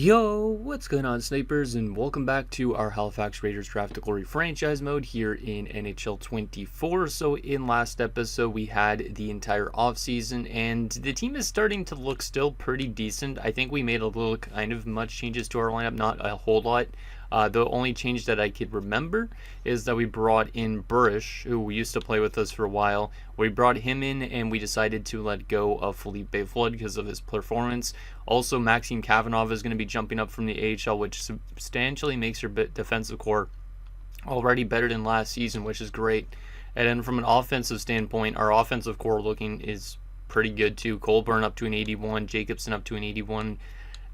Yo, what's going on, snipers, and welcome back to our Halifax Raiders Draft to Glory franchise mode here in NHL 24. So in last episode, we had the entire offseason, and the team is starting to look still pretty decent. I think we made a little kind of much changes to our lineup, not a whole lot. The only change that I could remember is that we brought in Burish, who used to play with us for a while. We brought him in and we decided to let go of Felipe Flood because of his performance. Also, Maxime Kavanagh is going to be jumping up from the AHL, which substantially makes your defensive core already better than last season, which is great. And then from an offensive standpoint, our offensive core looking is pretty good too. Colburn up to an 81, Jacobson up to an 81.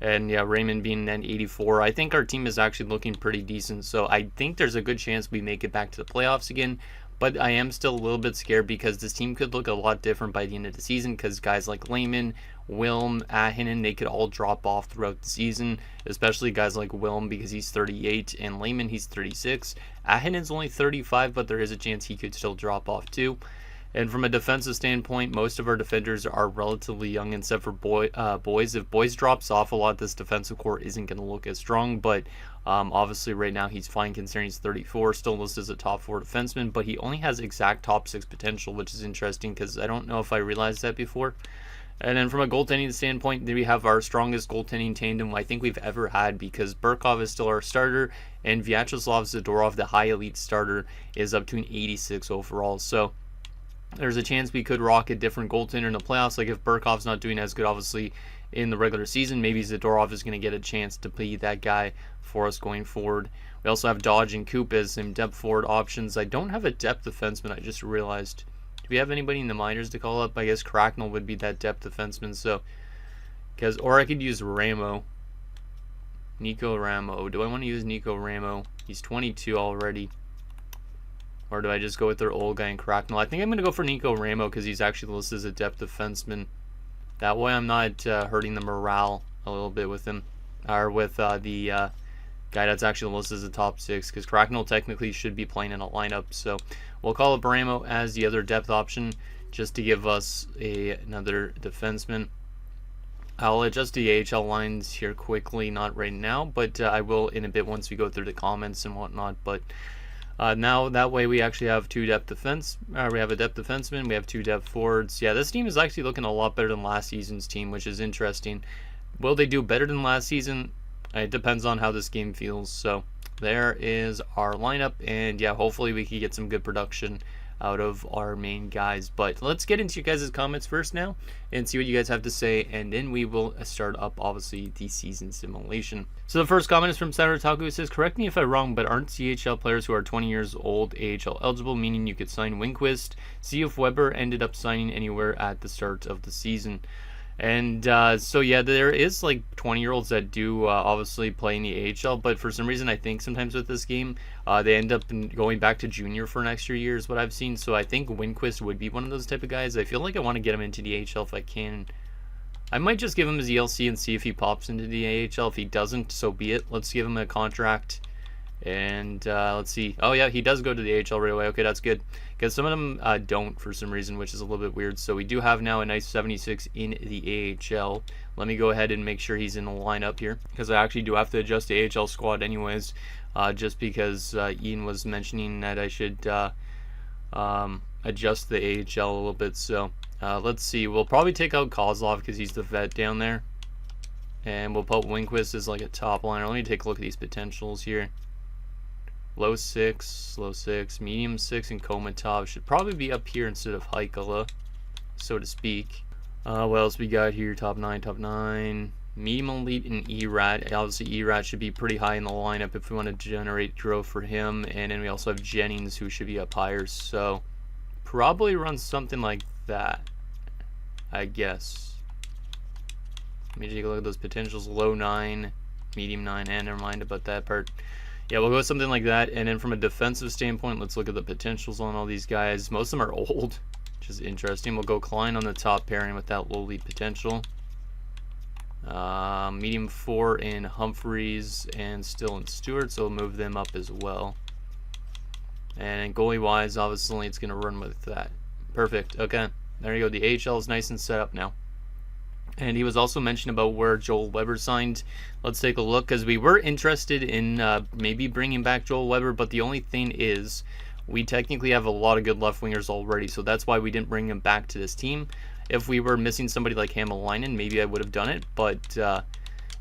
And yeah, Raymond being an 84. I think our team is actually looking pretty decent. So I think there's a good chance we make it back to the playoffs again. But I am still a little bit scared because this team could look a lot different by the end of the season because guys like Lehman, Wilm, Ahinen, they could all drop off throughout the season, especially guys like Wilm because he's 38 and Lehman, he's 36. Ahinen's only 35, but there is a chance he could still drop off too. And from a defensive standpoint, most of our defenders are relatively young, except for Boys. If Boys drops off a lot, this defensive core isn't going to look as strong. But obviously, right now he's fine considering he's 34, still listed as a top 4 defenseman. But he only has exact top 6 potential, which is interesting because I don't know if I realized that before. And then from a goaltending standpoint, we have our strongest goaltending tandem I think we've ever had because Burkov is still our starter, and Vyacheslav Zadorov, the high elite starter, is up to an 86 overall. So there's a chance we could rock a different goaltender in the playoffs. Like if Burkov's not doing as good, obviously, in the regular season, maybe Zadorov is going to get a chance to be that guy for us going forward. We also have Dodge and Coop as some depth forward options. I don't have a depth defenseman, I just realized. Do we have anybody in the minors to call up? I guess Cracknell would be that depth defenseman. So, or I could use Ramo. Nico Ramo. Do I want to use Nico Ramo? He's 22 already. Or do I just go with their old guy in Cracknell? I think I'm going to go for Nico Ramo because he's actually listed as a depth defenseman. That way I'm not hurting the morale a little bit with him. Or with the guy that's actually listed as a top 6. Because Cracknell technically should be playing in a lineup. So we'll call up Ramo as the other depth option just to give us another defenseman. I'll adjust the AHL lines here quickly. Not right now. But I will in a bit once we go through the comments and whatnot. But now that way we actually have two depth defense. We have a depth defenseman. We have 2 depth forwards. Yeah, this team is actually looking a lot better than last season's team, which is interesting. Will they do better than last season? It depends on how this game feels. So there is our lineup, and yeah, hopefully we can get some good production out of our main guys. But let's get into you guys' comments first now and see what you guys have to say, and then we will start up obviously the season simulation. So the first comment is from Senator Taku. It says, correct me if I'm wrong, but aren't CHL players who are 20 years old AHL eligible, meaning you could sign Winquist? See if Weber ended up signing anywhere at the start of the season. And so yeah, there is like 20-year-olds that do obviously play in the AHL, but for some reason I think sometimes with this game they end up going back to junior for an extra year is what I've seen. So I think Winquist would be one of those type of guys. I feel like I want to get him into the AHL if I can. I might just give him his ELC and see if he pops into the AHL. If he doesn't, so be it. Let's give him a contract. And let's see. Oh yeah, he does go to the AHL right away. Okay, that's good. Because some of them don't for some reason, which is a little bit weird. So we do have now a nice 76 in the AHL. Let me go ahead and make sure he's in the lineup here, because I actually do have to adjust the AHL squad anyways, just because Ian was mentioning that I should adjust the AHL a little bit. So let's see. We'll probably take out Kozlov because he's the vet down there. And we'll put Winquist as like a top liner. Let me take a look at these potentials here. Low 6, medium 6, and Komatov should probably be up here instead of Haikala, so to speak. What else we got here? Top 9. Medium elite and Erat. Obviously, Erat should be pretty high in the lineup if we want to generate growth for him. And then we also have Jennings, who should be up higher. So probably run something like that, I guess. Let me take a look at those potentials. Low 9, medium 9, and never mind about that part. Yeah, we'll go with something like that. And then from a defensive standpoint, let's look at the potentials on all these guys. Most of them are old, which is interesting. We'll go Klein on the top pairing with that low lead potential. Medium 4 in Humphreys and Still in Stewart, so we'll move them up as well. And goalie-wise, obviously, it's going to run with that. Perfect. Okay, there you go. The AHL is nice and set up now. And he was also mentioned about where Joel Weber signed. Let's take a look, because we were interested in maybe bringing back Joel Weber, but the only thing is we technically have a lot of good left wingers already, so that's why we didn't bring him back to this team. If we were missing somebody like Hamalainen, maybe I would have done it, but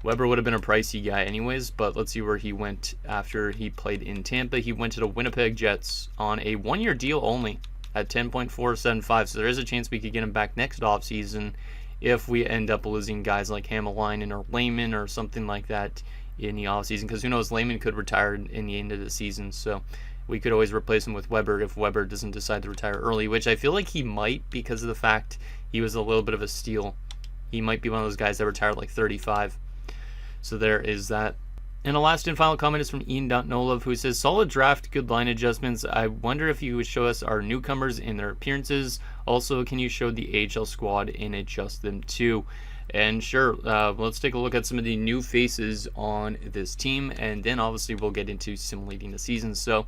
Weber would have been a pricey guy anyways. But let's see where he went after he played in Tampa. He went to the Winnipeg Jets on a one-year deal only at 10.475, so there is a chance we could get him back next offseason if we end up losing guys like Hamalainen or Lehman or something like that in the offseason, because who knows, Lehman could retire in the end of the season, so we could always replace him with Weber if Weber doesn't decide to retire early, which I feel like he might, because of the fact he was a little bit of a steal. He might be one of those guys that retired like 35. So there is that. And the last and final comment is from Ian.Nolov, who says, solid draft, good line adjustments. I wonder if you would show us our newcomers and their appearances. Also, can you show the AHL squad and adjust them too? And sure, let's take a look at some of the new faces on this team, and then obviously we'll get into simulating the season. So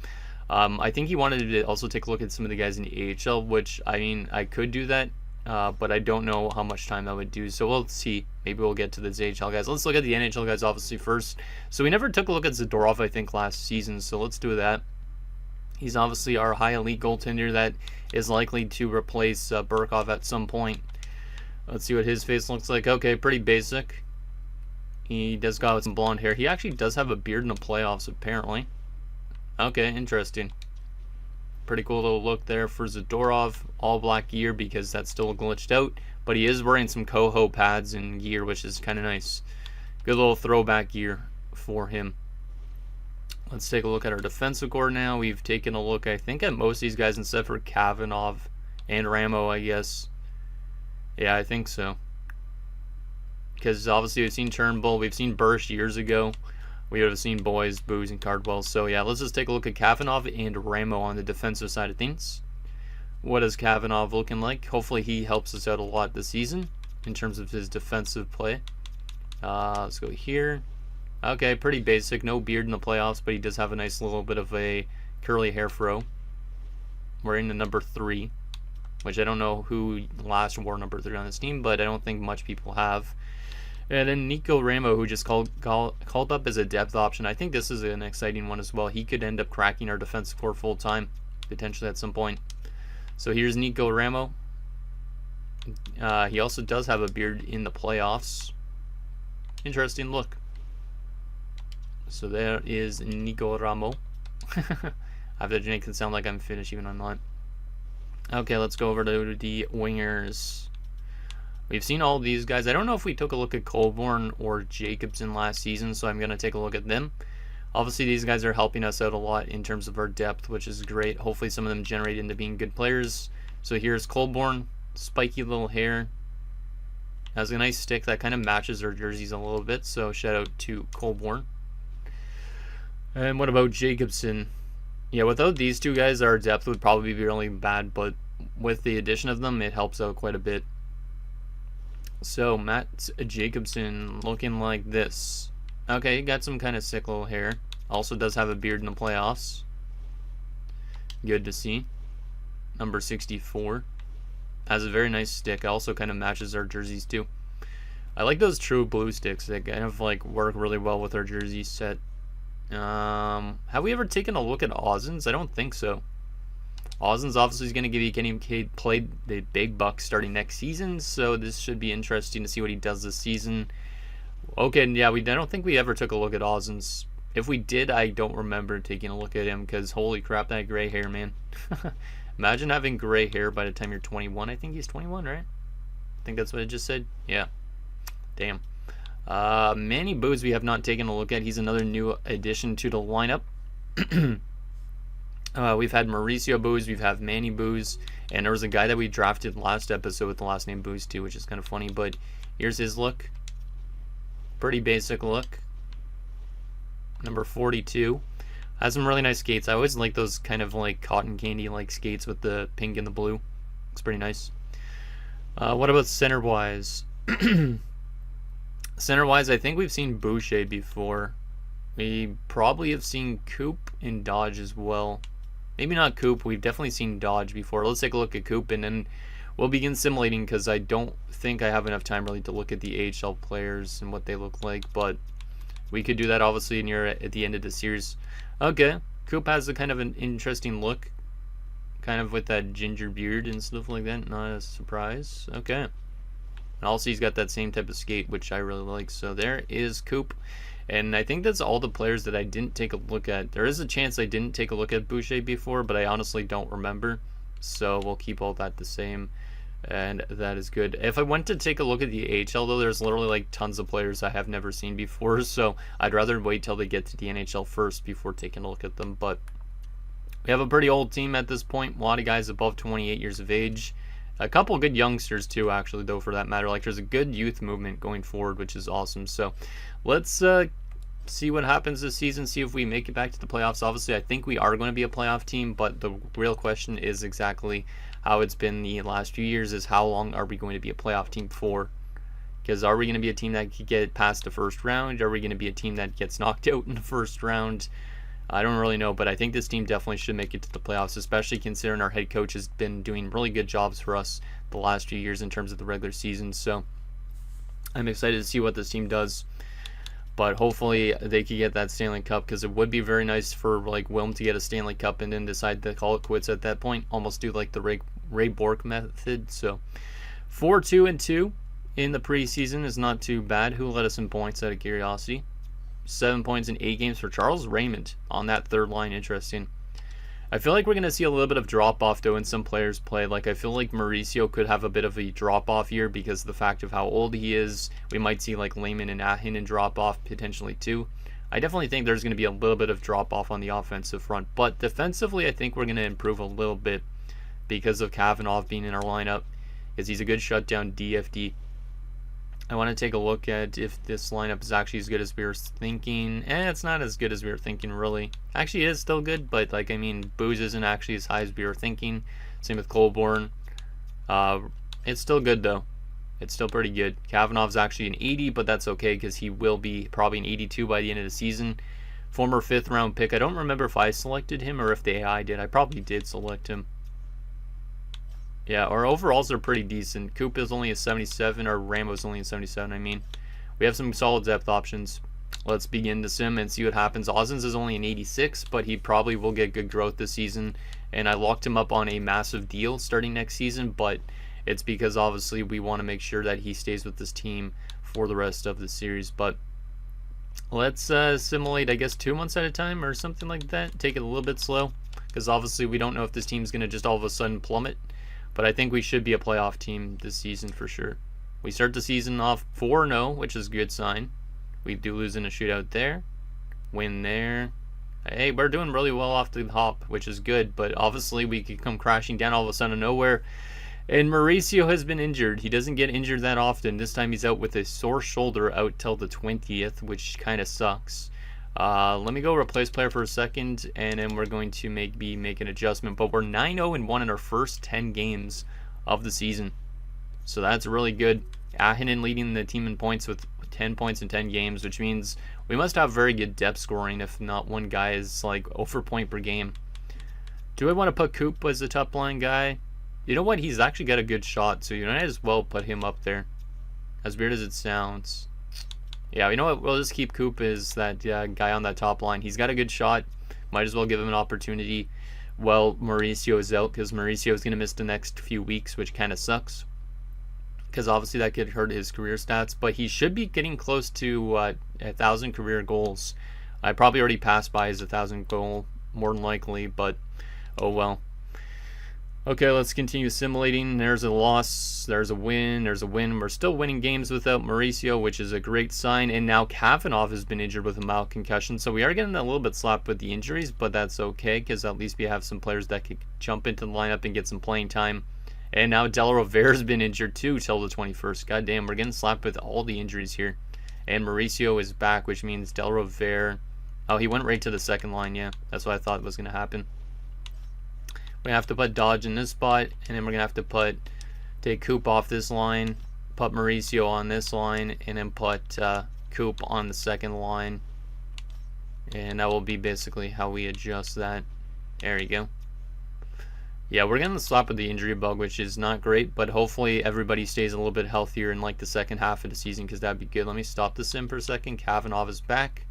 I think he wanted to also take a look at some of the guys in the AHL, which, I mean, I could do that, but I don't know how much time that would do. So we'll see. Maybe we'll get to the AHL guys. Let's look at the NHL guys obviously first. So we never took a look at Zadorov, I think, last season, so let's do that. He's obviously our high elite goaltender that is likely to replace Burkov at some point. Let's see what his face looks like. Okay, pretty basic. He does got some blonde hair. He actually does have a beard in the playoffs, apparently. Okay, interesting. Pretty cool little look there for Zadorov. All black gear because that's still glitched out. But he is wearing some Coho pads and gear, which is kind of nice. Good little throwback gear for him. Let's take a look at our defensive core now. We've taken a look, I think, at most of these guys except for Kavanov and Ramo, I guess. Yeah, I think so. Because obviously we've seen Turnbull, we've seen Bursch years ago. We would have seen Boys, Booze, and Cardwell. So yeah, let's just take a look at Kavanov and Ramo on the defensive side of things. What is Kavanov looking like? Hopefully he helps us out a lot this season in terms of his defensive play. Let's go here. Okay, pretty basic. No beard in the playoffs, but he does have a nice little bit of a curly hair fro. Wearing the number 3, which I don't know who last wore number 3 on this team, but I don't think much people have. And then Nico Ramo, who just called up as a depth option. I think this is an exciting one as well. He could end up cracking our defensive core full time, potentially at some point. So here's Nico Ramo. He also does have a beard in the playoffs. Interesting look. So there is Nico Ramo. I have to make it sound like I'm finished even I'm not. Okay, let's go over to the wingers. We've seen all these guys. I don't know if we took a look at Colborn or Jacobson last season, so I'm going to take a look at them. Obviously, these guys are helping us out a lot in terms of our depth, which is great. Hopefully, some of them generate into being good players. So here's Colborn, spiky little hair. Has a nice stick that kind of matches our jerseys a little bit, so shout out to Colborn. And what about Jacobson? Yeah, without these two guys, our depth would probably be really bad, but with the addition of them, it helps out quite a bit. So, Matt Jacobson looking like this. Okay, he got some kind of sick little hair. Also does have a beard in the playoffs. Good to see. Number 64. Has a very nice stick. Also kind of matches our jerseys too. I like those true blue sticks. They kind of like work really well with our jersey set. Have we ever taken a look at Ozens? I don't think so. Ozens obviously is going to give you getting played the big bucks starting next season, so this should be interesting to see what he does this season. Okay, yeah, I don't think we ever took a look at Ozens. If we did, I don't remember taking a look at him, because holy crap, that gray hair, man. Imagine having gray hair by the time you're 21. I think he's 21, right? I think that's what I just said. Yeah. Damn. Manny Booz we have not taken a look at. He's another new addition to the lineup. We've had Mauricio Booz, we've had Manny Booz, and there was a guy that we drafted last episode with the last name Booz too, which is kind of funny, but here's his look. Pretty basic look. Number 42. Has some really nice skates. I always like those kind of like cotton candy like skates with the pink and the blue. Looks pretty nice. What about center-wise? Center-wise, I think we've seen Boucher before. We probably have seen Coop and Dodge as well. Maybe not Coop. We've definitely seen Dodge before. Let's take a look at Coop, and then we'll begin simulating because I don't think I have enough time really to look at the AHL players and what they look like, but we could do that obviously near at the end of the series. Okay, Coop has a kind of an interesting look, kind of with that ginger beard and stuff like that. Not a surprise. Okay. And also he's got that same type of skate, which I really like. So there is Coop. And I think that's all the players that I didn't take a look at. There is a chance I didn't take a look at Boucher before, but I honestly don't remember. So we'll keep all that the same. And that is good. If I went to take a look at the AHL, though, there's literally like tons of players I have never seen before. So I'd rather wait till they get to the NHL first before taking a look at them. But we have a pretty old team at this point. A lot of guys above 28 years of age. A couple good youngsters too, actually, though, for that matter. Like, there's a good youth movement going forward, which is awesome. So let's see what happens this season, see if we make it back to the playoffs. Obviously, I think we are going to be a playoff team, but the real question is exactly how it's been the last few years, is how long are we going to be a playoff team for? Because are we going to be a team that could get past the first round? Are we going to be a team that gets knocked out in the first round? I don't really know, but I think this team definitely should make it to the playoffs, especially considering our head coach has been doing really good jobs for us the last few years in terms of the regular season. So I'm excited to see what this team does. But hopefully they could get that Stanley Cup, because it would be very nice for like Wilm to get a Stanley Cup and then decide to call it quits at that point. Almost do like the Ray Bork method. So 4-2-2 in the preseason is not too bad. Who led us in points out of curiosity? 7 points in 8 games for Charles Raymond on that third line. Interesting. I feel like we're going to see a little bit of drop-off, though, in some players' play. Like, I feel like Mauricio could have a bit of a drop-off year because of the fact of how old he is. We might see, like, Lehman and Ahinen drop-off potentially, too. I definitely think there's going to be a little bit of drop-off on the offensive front. But defensively, I think we're going to improve a little bit because of Kavanagh being in our lineup, because he's a good shutdown DFD. I want to take a look at if this lineup is actually as good as we were thinking. It's not as good as we were thinking, really. Actually, it is still good, but, like, I mean, Booze isn't actually as high as we were thinking. Same with Colborne. It's still good, though. It's still pretty good. Kavanagh's actually an 80, but that's okay because he will be probably an 82 by the end of the season. Former 5th-round pick. I don't remember if I selected him or if the AI did. I probably did select him. Yeah, our overalls are pretty decent. Coop is only a 77, or Rambo's only a 77, I mean. We have some solid depth options. Let's begin to sim and see what happens. Ozens is only an 86, but he probably will get good growth this season. And I locked him up on a massive deal starting next season, but it's because obviously we want to make sure that he stays with this team for the rest of the series. But let's simulate, I guess, 2 months at a time or something like that. Take it a little bit slow, because obviously we don't know if this team's going to just all of a sudden plummet. But I think we should be a playoff team this season for sure. We start the season off 4-0, which is a good sign. We do lose in a shootout there. Win there. Hey, we're doing really well off the hop, which is good. But obviously we could come crashing down all of a sudden nowhere. And Mauricio has been injured. He doesn't get injured that often. This time he's out with a sore shoulder out till the 20th, which kind of sucks. Let me go replace player for a second, and then we're going to make an adjustment. But we're 9-0-1 in our first 10 games of the season, so that's really good. Ahinen leading the team in points with 10 points in 10 games, which means we must have very good depth scoring if not one guy is like over point per game. Do I want to put Coop as the top line guy? You know what? He's actually got a good shot, so you might as well put him up there. As weird as it sounds. Yeah, you know what? We'll just keep Coop as that guy on that top line. He's got a good shot. Might as well give him an opportunity while Mauricio is out, because Mauricio is going to miss the next few weeks, which kind of sucks. Because obviously that could hurt his career stats. But he should be getting close to 1,000 career goals. I probably already passed by his 1,000 goal, more than likely, but oh well. Okay, let's continue simulating. There's a loss, there's a win, there's a win. We're still winning games without Mauricio, which is a great sign. And now Kavanagh has been injured with a mild concussion. So we are getting a little bit slapped with the injuries, but that's okay, because at least we have some players that could jump into the lineup and get some playing time. And now Del Rovere's been injured too till the 21st. God damn, we're getting slapped with all the injuries here. And Mauricio is back, which means Del Rovere... Oh, he went right to the second line, yeah. That's what I thought was going to happen. We're going to have to put Dodge in this spot, and then we're going to have to take Coop off this line, put Mauricio on this line, and then put Coop on the second line. And that will be basically how we adjust that. There you go. Yeah, we're getting the slap with the injury bug, which is not great, but hopefully everybody stays a little bit healthier in like the second half of the season, because that'd be good. Let me stop the sim for a second. Kavanagh is back.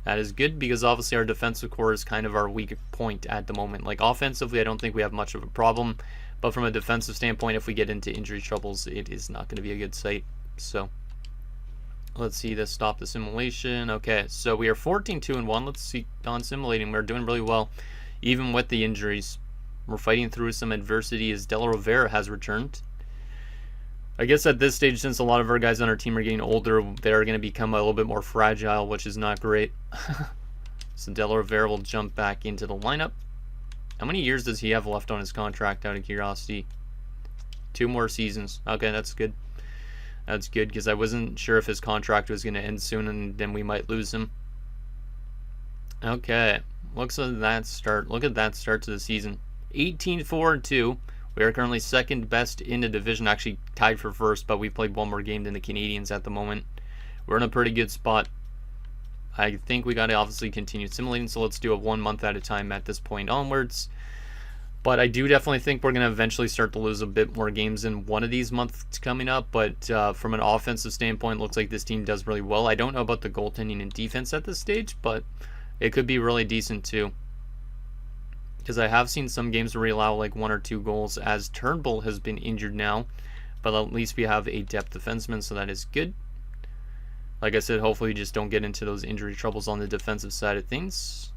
That is good, because obviously our defensive core is kind of our weak point at the moment. Like offensively, I don't think we have much of a problem, but from a defensive standpoint, if we get into injury troubles, it is not going to be a good sight. So let's see this. Stop the simulation. Okay, so we are 14-2-1. Let's see on simulating. We're doing really well, even with the injuries. We're fighting through some adversity as De La Rovera has returned. I guess at this stage, since a lot of our guys on our team are getting older, they're going to become a little bit more fragile, which is not great. So De La Rovera will jump back into the lineup. How many years does he have left on his contract, out of curiosity? 2 more seasons. Okay, that's good. That's good, because I wasn't sure if his contract was going to end soon and then we might lose him. Okay, looks at that start. Look at that start to the season. 18-4-2. We are currently second best in the division, actually tied for first, but we played 1 more game than the Canadians at the moment. We're in a pretty good spot. I think we got to obviously continue simulating, so let's do it 1 month at a time at this point onwards. But I do definitely think we're going to eventually start to lose a bit more games in one of these months coming up, but from an offensive standpoint, looks like this team does really well. I don't know about the goaltending and defense at this stage, but it could be really decent too. Because I have seen some games where we allow like 1 or 2 goals, as Turnbull has been injured now, but at least we have a depth defenseman, so that is good. Like I said, hopefully we just don't get into those injury troubles on the defensive side of things.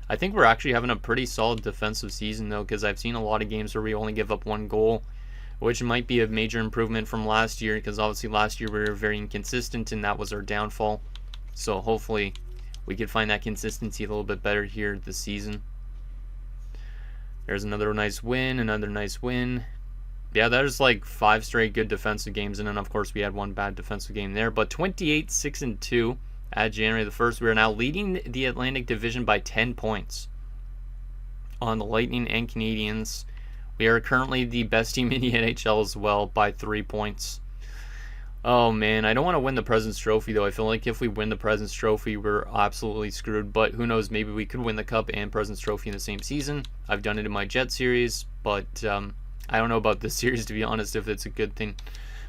I think we're actually having a pretty solid defensive season though, because I've seen a lot of games where we only give up 1 goal, which might be a major improvement from last year, because obviously last year we were very inconsistent and that was our downfall. So hopefully we can find that consistency a little bit better here this season. There's another nice win, another nice win. Yeah, there's like 5 straight good defensive games, and then of course we had 1 bad defensive game there. But 28-6-2 at January the 1st. We are now leading the Atlantic Division by 10 points on the Lightning and Canadians. We are currently the best team in the NHL as well by 3 points. Oh man, I don't want to win the President's Trophy though. I feel like if we win the President's Trophy, we're absolutely screwed. But who knows, maybe we could win the Cup and President's Trophy in the same season. I've done it in my Jet series, but I don't know about this series, to be honest, if it's a good thing.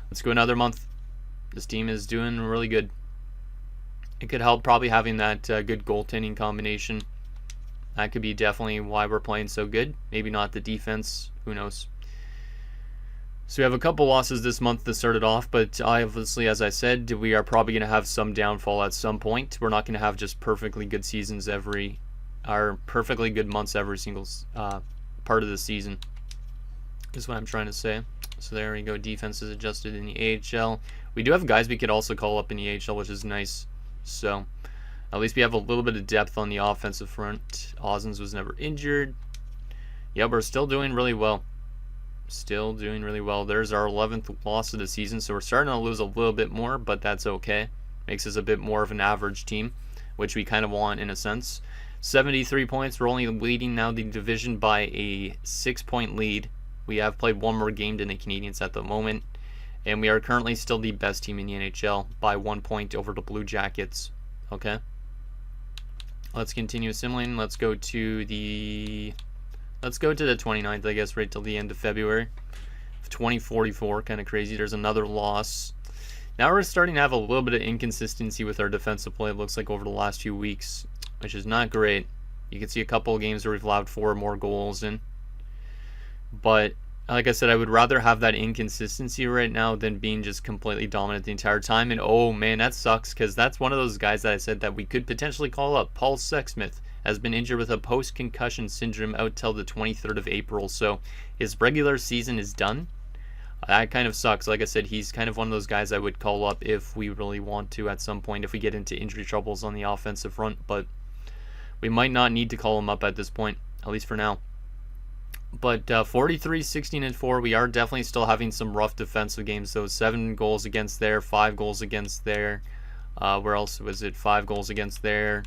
Let's go another month. This team is doing really good. It could help probably having that good goaltending combination. That could be definitely why we're playing so good. Maybe not the defense. Who knows? So we have a couple losses this month that started off, but obviously, as I said, we are probably going to have some downfall at some point. We're not going to have just perfectly good seasons perfectly good months every single part of the season, is what I'm trying to say. So there we go. Defense is adjusted in the AHL. We do have guys we could also call up in the AHL, which is nice. So at least we have a little bit of depth on the offensive front. Ozens was never injured. Yeah, we're still doing really well. Still doing really well. There's our 11th loss of the season, so we're starting to lose a little bit more, but that's okay. Makes us a bit more of an average team, which we kind of want in a sense. 73 points. We're only leading now the division by a 6-point lead. We have played 1 more game than the Canadians at the moment, and we are currently still the best team in the NHL by 1 point over the Blue Jackets. Okay. Let's continue assimilating. Let's go to the 29th, I guess, right till the end of February. 2044, kind of crazy. There's another loss. Now we're starting to have a little bit of inconsistency with our defensive play, it looks like, over the last few weeks, which is not great. You can see a couple of games where we've allowed 4 or more goals in. But, like I said, I would rather have that inconsistency right now than being just completely dominant the entire time. And, oh, man, that sucks, because that's one of those guys that I said that we could potentially call up. Paul Sexsmith has been injured with a post-concussion syndrome out till the 23rd of April, so his regular season is done. That kind of sucks. Like I said, he's kind of one of those guys I would call up if we really want to at some point, if we get into injury troubles on the offensive front, but we might not need to call him up at this point, at least for now. But 43-16-4, we are definitely still having some rough defensive games, though. 7 goals against there, 5 goals against there. Where else was it? 5 goals against there.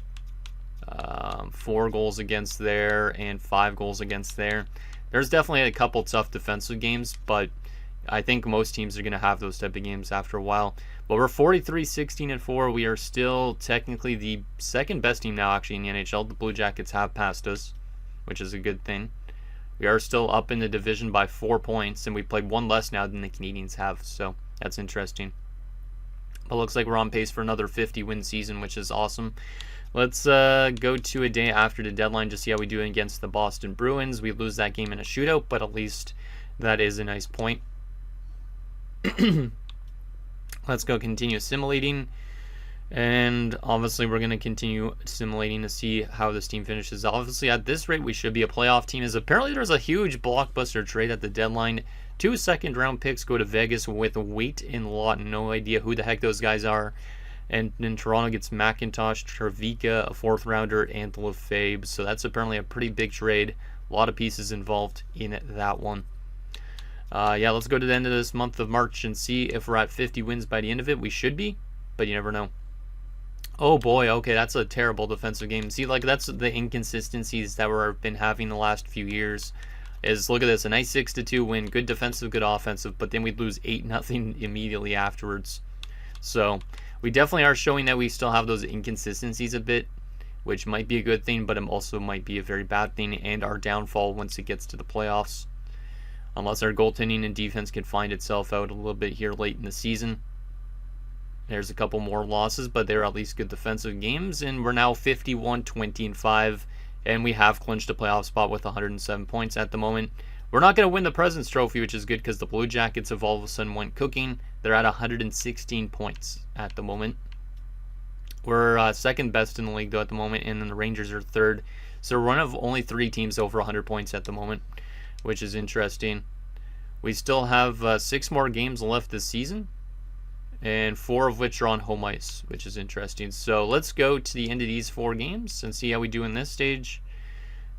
4 goals against there, and 5 goals against there. There's definitely a couple tough defensive games, but I think most teams are going to have those type of games after a while. But we're 43-16-4. We are still technically the second best team now, actually, in the NHL. The Blue Jackets have passed us, which is a good thing. We are still up in the division by 4 points, and we played one less now than the Canadians have, so that's interesting. But looks like we're on pace for another 50-win season, which is awesome. Let's go to a day after the deadline to see how we do against the Boston Bruins. We lose that game in a shootout, but at least that is a nice point. Let's go continue assimilating. And obviously we're going to continue assimilating to see how this team finishes. Obviously at this rate we should be a playoff team, as apparently there's a huge blockbuster trade at the deadline. 2 second-round picks go to Vegas with Waite and Lawton. No idea who the heck those guys are. And then Toronto gets McIntosh, Trevika, a 4th-rounder, and Lefebvre. So that's apparently a pretty big trade. A lot of pieces involved in that one. Yeah, let's go to the end of this month of March and see if we're at 50 wins by the end of it. We should be, but you never know. Oh boy, okay, that's a terrible defensive game. See, like, that's the inconsistencies that we've been having the last few years. Is, look at this, a nice 6-2 win, good defensive, good offensive, but then we'd lose 8-0 immediately afterwards. So, we definitely are showing that we still have those inconsistencies a bit, which might be a good thing, but it also might be a very bad thing, and our downfall once it gets to the playoffs. Unless our goaltending and defense can find itself out a little bit here late in the season. There's a couple more losses, but they're at least good defensive games, and we're now 51-20-5, and we have clinched a playoff spot with 107 points at the moment. We're not going to win the President's Trophy, which is good because the Blue Jackets have all of a sudden went cooking. They're at 116 points at the moment. We're second best in the league, though, at the moment, and then the Rangers are third. So we're one of only 3 teams over 100 points at the moment, which is interesting. We still have 6 more games left this season, and 4 of which are on home ice, which is interesting. So let's go to the end of these 4 games and see how we do in this stage.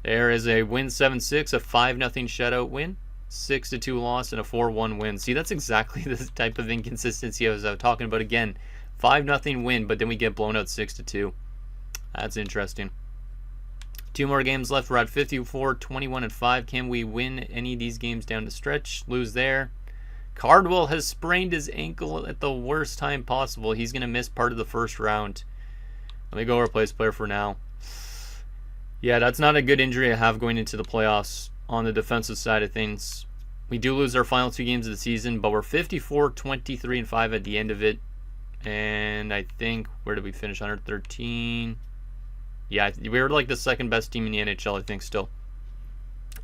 There is a win 7-6, a 5-0 shutout win, 6-2 loss, and a 4-1 win. See, that's exactly the type of inconsistency I was talking about again. 5-0 win, but then we get blown out 6-2. That's interesting. 2 more games left. We're at 54-21-5. Can we win any of these games down the stretch? Lose there. Cardwell has sprained his ankle at the worst time possible. He's going to miss part of the first round. Let me go replace player for now. Yeah, that's not a good injury to have going into the playoffs on the defensive side of things. We do lose our final 2 games of the season, but we're 54-23-5 at the end of it. And I think, where did we finish? 113. Yeah, we were like the second best team in the NHL, I think, still.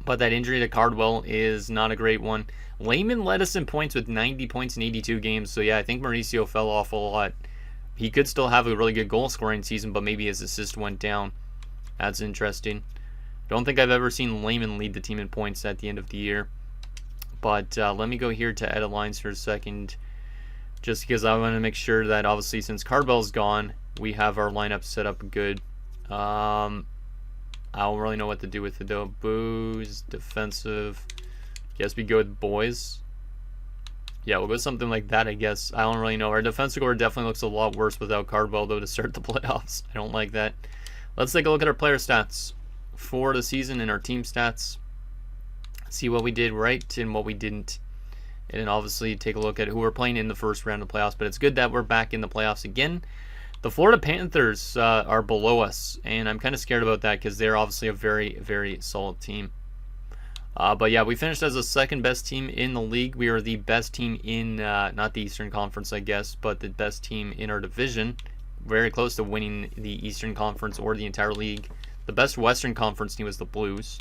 But that injury to Cardwell is not a great one. Lehman led us in points with 90 points in 82 games. So, yeah, I think Mauricio fell off a lot. He could still have a really good goal-scoring season, but maybe his assist went down. That's interesting. Don't think I've ever seen Lehman lead the team in points at the end of the year. But let me go here to edit lines for a second. Just because I want to make sure that, obviously, since Cardwell's gone, we have our lineup set up good. I don't really know what to do with it, though. Booze, defensive. Guess we go with boys. Yeah, we'll go something like that, I guess. I don't really know. Our defensive score definitely looks a lot worse without Cardwell, though, to start the playoffs. I don't like that. Let's take a look at our player stats for the season and our team stats. See what we did right and what we didn't. And then obviously take a look at who we're playing in the first round of playoffs. But it's good that we're back in the playoffs again. The Florida Panthers are below us, and I'm kind of scared about that because they're obviously a very, very solid team. But yeah, we finished as the second best team in the league. We are the best team in, not the Eastern Conference, I guess, but the best team in our division. Very close to winning the Eastern Conference or the entire league. The best Western Conference team was the Blues.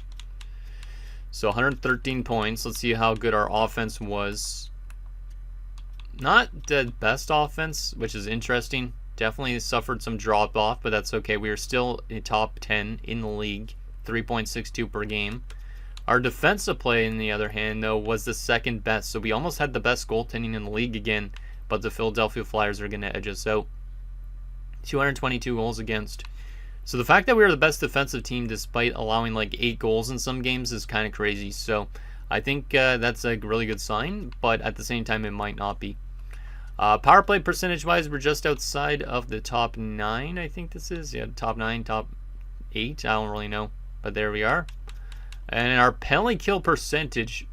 So 113 points. Let's see how good our offense was. Not the best offense, which is interesting. Definitely suffered some drop off, but that's okay. We are still in top 10 in the league, 3.62 per game. Our defensive play, on the other hand, though, was the second best. So we almost had the best goaltending in the league again, but the Philadelphia Flyers are going to edge us out. 222 goals against. So the fact that we were the best defensive team despite allowing like 8 goals in some games is kind of crazy. So I think that's a really good sign, but at the same time it might not be. Power play percentage wise, we're just outside of the top 9, I think this is. Yeah, top 9, top 8, I don't really know, but there we are. And our penalty kill percentage,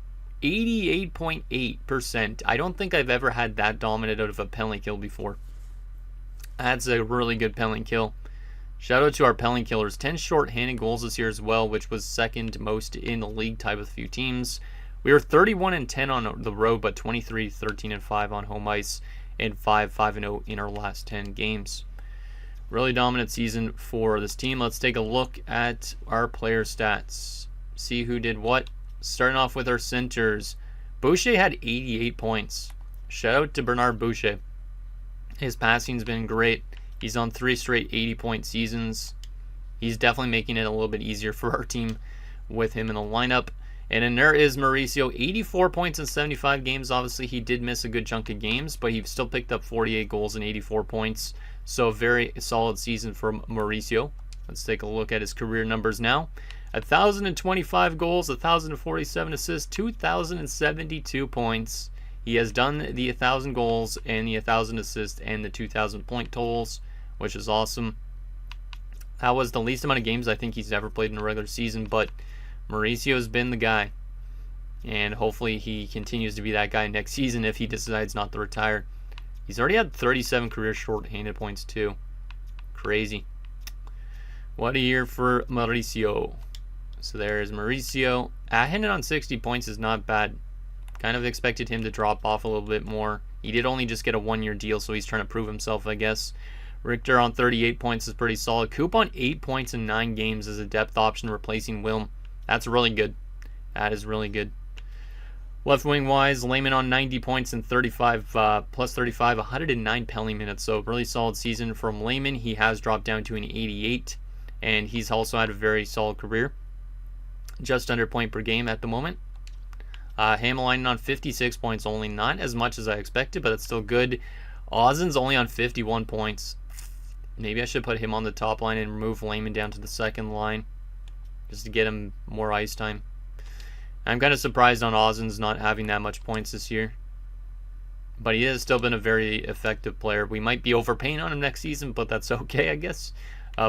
88.8%. I don't think I've ever had that dominant out of a penalty kill before. That's a really good penalty kill. Shout out to our penalty killers. 10 short-handed goals this year as well, which was second most in the league, tied with a few teams. We were 31-10 on the road, but 23-13-5 on home ice, and 5-5-0 in our last 10 games. Really dominant season for this team. Let's take a look at our player stats. See who did what. Starting off with our centers. Boucher had 88 points. Shout out to Bernard Boucher. His passing's been great. He's on 3 straight 80-point seasons. He's definitely making it a little bit easier for our team with him in the lineup. And then there is Mauricio, 84 points in 75 games. Obviously, he did miss a good chunk of games, but he still picked up 48 goals and 84 points. So a very solid season for Mauricio. Let's take a look at his career numbers now. 1,025 goals, 1,047 assists, 2,072 points. He has done the 1,000 goals and the 1,000 assists and the 2,000 point totals, which is awesome. That was the least amount of games I think he's ever played in a regular season, but Mauricio has been the guy, and hopefully he continues to be that guy next season if he decides not to retire. He's already had 37 career short-handed points too. Crazy. What a year for Mauricio. So there's Mauricio. Handed on 60 points is not bad. Kind of expected him to drop off a little bit more. He did only just get a 1-year deal, so he's trying to prove himself, I guess. Richter on 38 points is pretty solid. Coop on 8 points in 9 games as a depth option replacing Wilm. That's really good. That is really good. Left wing wise, Lehman on 90 points and 35 plus 35, 109 penalty minutes. So really solid season from Lehman. He has dropped down to an 88, and he's also had a very solid career. Just under point per game at the moment. Hamalainen on 56 points only. Not as much as I expected, but it's still good. Ozzen's only on 51 points. Maybe I should put him on the top line and move Lehman down to the second line, just to get him more ice time. I'm kind of surprised on Ozzen's not having that much points this year, but he has still been a very effective player. We might be overpaying on him next season, but that's okay, I guess.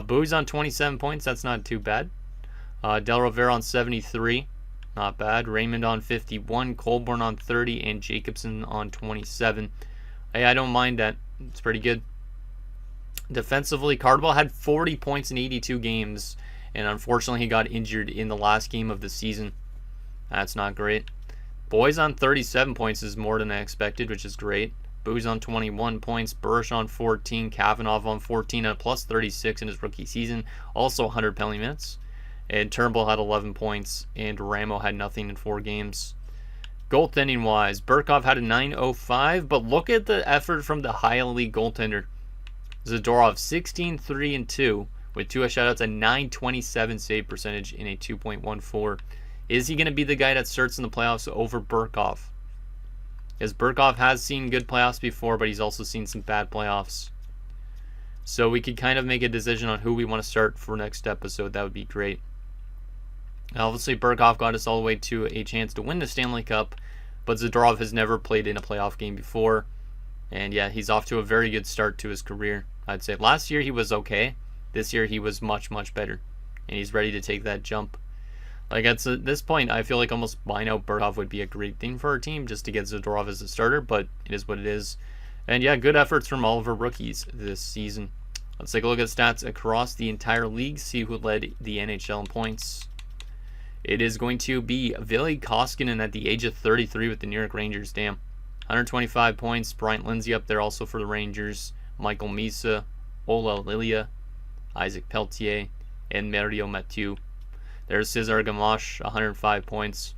Boo's on 27 points. That's not too bad. Del Rivera on 73. Not bad. Raymond on 51. Colborne on 30. And Jacobson on 27. Hey, I don't mind that. It's pretty good. Defensively, Cardwell had 40 points in 82 games. And unfortunately, he got injured in the last game of the season. That's not great. Boys on 37 points is more than I expected, which is great. Boo's on 21 points. Burrish on 14. Kavanagh on 14 and plus 36 in his rookie season. Also 100 penalty minutes. And Turnbull had 11 points. And Ramo had nothing in 4 games. Goaltending wise, Burkov had a 9.05. But look at the effort from the high elite goaltender. Zadorov 16-3-2. With 2 shutouts, a 9.27 save percentage in a 2.14. Is he going to be the guy that starts in the playoffs over Burkov? Because Burkov has seen good playoffs before, but he's also seen some bad playoffs. So we could kind of make a decision on who we want to start for next episode. That would be great. Obviously, Burkov got us all the way to a chance to win the Stanley Cup, but Zadorov has never played in a playoff game before. And yeah, he's off to a very good start to his career. I'd say last year he was okay. This year he was much, much better. And he's ready to take that jump. Like at this point, I feel like almost buying out Burkov would be a great thing for our team just to get Zadorov as a starter, but it is what it is. And yeah, good efforts from all of our rookies this season. Let's take a look at stats across the entire league, see who led the NHL in points. It is going to be Ville Koskinen at the age of 33 with the New York Rangers. Damn. 125 points. Bryant Lindsay up there also for the Rangers. Michael Misa, Ola Lilia, Isaac Peltier, and Mario Mathieu. There's Cesar Gamache, 105 points.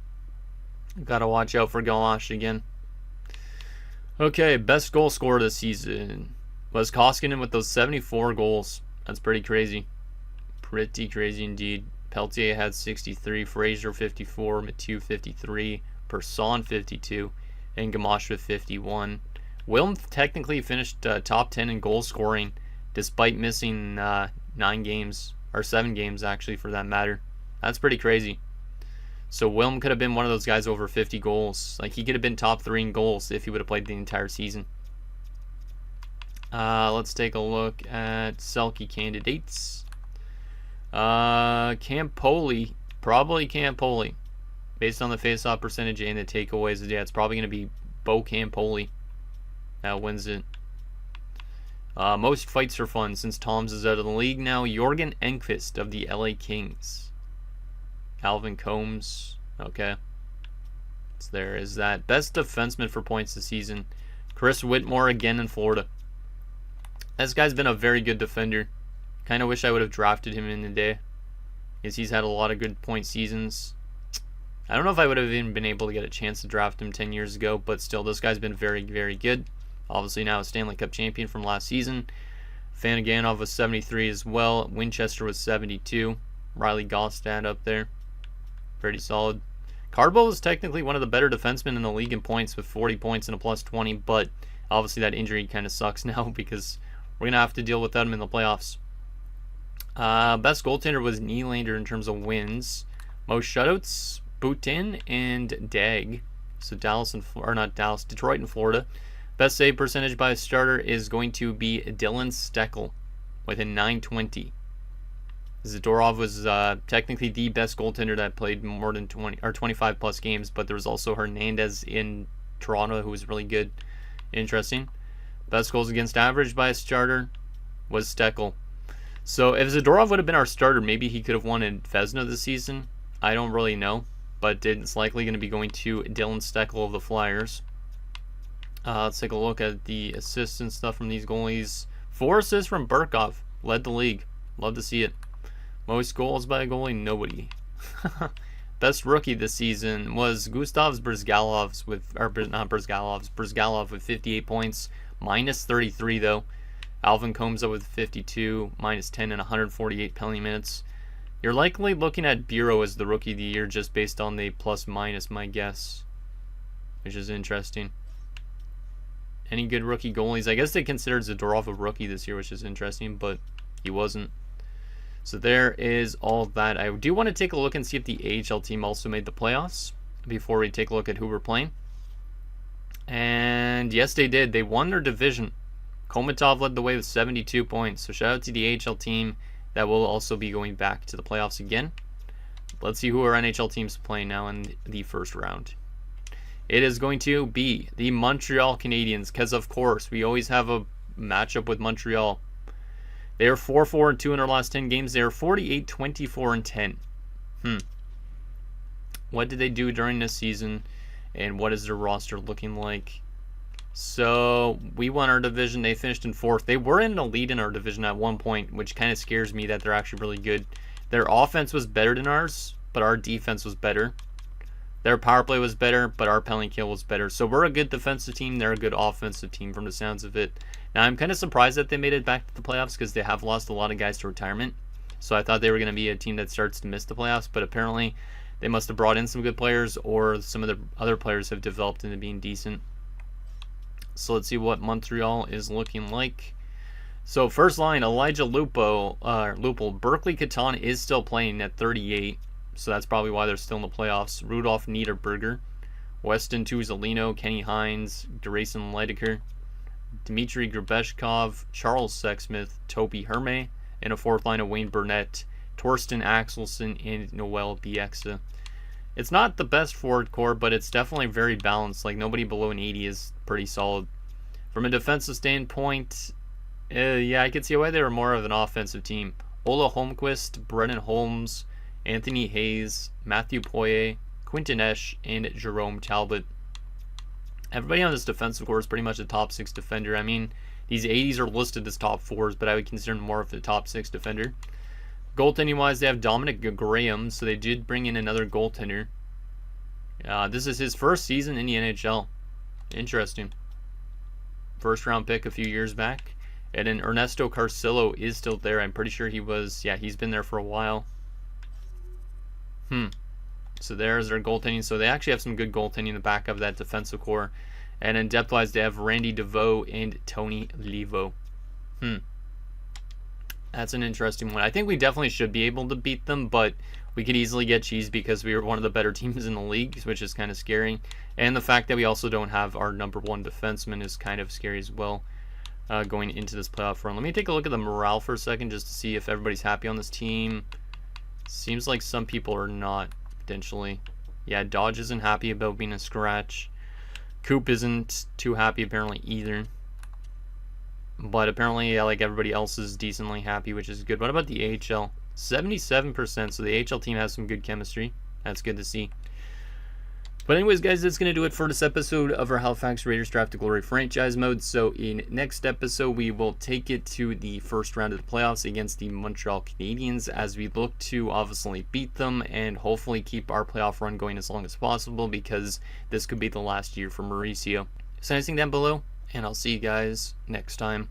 Gotta watch out for Gamache again. Okay, best goal scorer this season was Koskinen with those 74 goals. That's pretty crazy. Pretty crazy indeed. Peltier had 63, Fraser 54, Mathieu 53, Persson 52, and Gamache with 51. Wilm technically finished top 10 in goal scoring despite missing 9 games, or 7 games actually for that matter. That's pretty crazy. So Wilm could have been one of those guys over 50 goals. Like he could have been top 3 in goals if he would have played the entire season. Let's take a look at Selke candidates. Campoli, probably Campoli. Based on the face-off percentage and the takeaways, yeah, it's probably going to be Bo Campoli that wins it. Most fights are fun since Toms is out of the league now. Jorgen Enqvist of the LA Kings. Alvin Combs. Okay. So there is that. Best defenseman for points this season. Chris Whitmore again in Florida. This guy's been a very good defender. Kind of wish I would have drafted him in the day, because he's had a lot of good point seasons. I don't know if I would have even been able to get a chance to draft him 10 years ago, but still, this guy's been very, very good. Obviously now a Stanley Cup champion from last season. Fanaganov was 73 as well. Winchester was 72. Riley Gostad up there. Pretty solid. Cardwell was technically one of the better defensemen in the league in points with 40 points and a plus 20, but obviously that injury kind of sucks now because we're going to have to deal without him in the playoffs. Best goaltender was Nylander in terms of wins. Most shutouts, Boutin and Dag. So Detroit and Florida. Best save percentage by a starter is going to be Dylan Steckel with a 920. Zadorov was technically the best goaltender that played more than 20 or 25 plus games, but there was also Hernandez in Toronto who was really good. Interesting. Best goals against average by a starter was Steckel. So if Zadorov would have been our starter, maybe he could have won in Vezina this season. I don't really know, but it's likely going to be going to Dylan Steckel of the Flyers. Let's take a look at the assists and stuff from these goalies. 4 assists from Burkov. Led the league. Love to see it. Most goals by a goalie? Nobody. Best rookie this season was Brzgalov with 58 points. Minus 33 though. Alvin Combs up with 52. Minus 10 and 148 penalty minutes. You're likely looking at Bureau as the rookie of the year just based on the plus minus, my guess. Which is interesting. Any good rookie goalies? I guess they considered Zadorov a rookie this year, which is interesting, but he wasn't. So there is all that. I do want to take a look and see if the AHL team also made the playoffs before we take a look at who we're playing. And yes, they did. They won their division. Komatov led the way with 72 points. So shout out to the AHL team that will also be going back to the playoffs again. Let's see who our NHL team's playing now in the first round. It is going to be the Montreal Canadiens, because of course we always have a matchup with Montreal. They are 4-4-2 in their last 10 games. They are 48-24-10. What did they do during this season, and what is their roster looking like? So we won our division. They finished in 4th. They were in the lead in our division at one point, which kind of scares me that they're actually really good. Their offense was better than ours, but our defense was better. Their power play was better, but our penalty kill was better. So we're a good defensive team. They're a good offensive team from the sounds of it. Now, I'm kind of surprised that they made it back to the playoffs because they have lost a lot of guys to retirement. So I thought they were going to be a team that starts to miss the playoffs, but apparently they must have brought in some good players, or some of the other players have developed into being decent. So let's see what Montreal is looking like. So first line, Elijah Lupul. Berkeley Catan is still playing at 38. So that's probably why they're still in the playoffs. Rudolph Niederberger, Weston Tuzolino, Kenny Hines, Grayson Leidecker, Dmitry Grabeshkov, Charles Sexsmith, Topi Herme, and a 4th line of Wayne Burnett, Torsten Axelsson, and Noel Bieksa. It's not the best forward core, but it's definitely very balanced. Like, nobody below an 80 is pretty solid. From a defensive standpoint, yeah, I could see why they were more of an offensive team. Ola Holmquist, Brennan Holmes, Anthony Hayes, Matthew Poirier, Quinton Esch, and Jerome Talbot. Everybody on this defensive core is pretty much a top 6 defender. I mean, these 80s are listed as top 4s, but I would consider them more of a top 6 defender. Goaltending-wise, they have Dominic Graham, so they did bring in another goaltender. This is his first season in the NHL. Interesting. First-round pick a few years back. And then Ernesto Carcillo is still there. I'm pretty sure he was, yeah, he's been there for a while. So there's their goaltending. So they actually have some good goaltending in the back of that defensive core. And in depth-wise, they have Randy DeVoe and Tony Levo. That's an interesting one. I think we definitely should be able to beat them, but we could easily get cheese because we are one of the better teams in the league, which is kind of scary. And the fact that we also don't have our number 1 defenseman is kind of scary as well, going into this playoff run. Let me take a look at the morale for a second just to see if everybody's happy on this team. Seems like some people are not, potentially. Yeah, Dodge isn't happy about being a scratch. Coop isn't too happy apparently either. But apparently, yeah, like everybody else is decently happy, which is good. What about the AHL? 77%, so the AHL team has some good chemistry. That's good to see. But anyways, guys, that's going to do it for this episode of our Halifax Raiders Draft to Glory franchise mode. So in next episode, we will take it to the first round of the playoffs against the Montreal Canadiens as we look to obviously beat them and hopefully keep our playoff run going as long as possible, because this could be the last year for Mauricio. So anything down below, and I'll see you guys next time.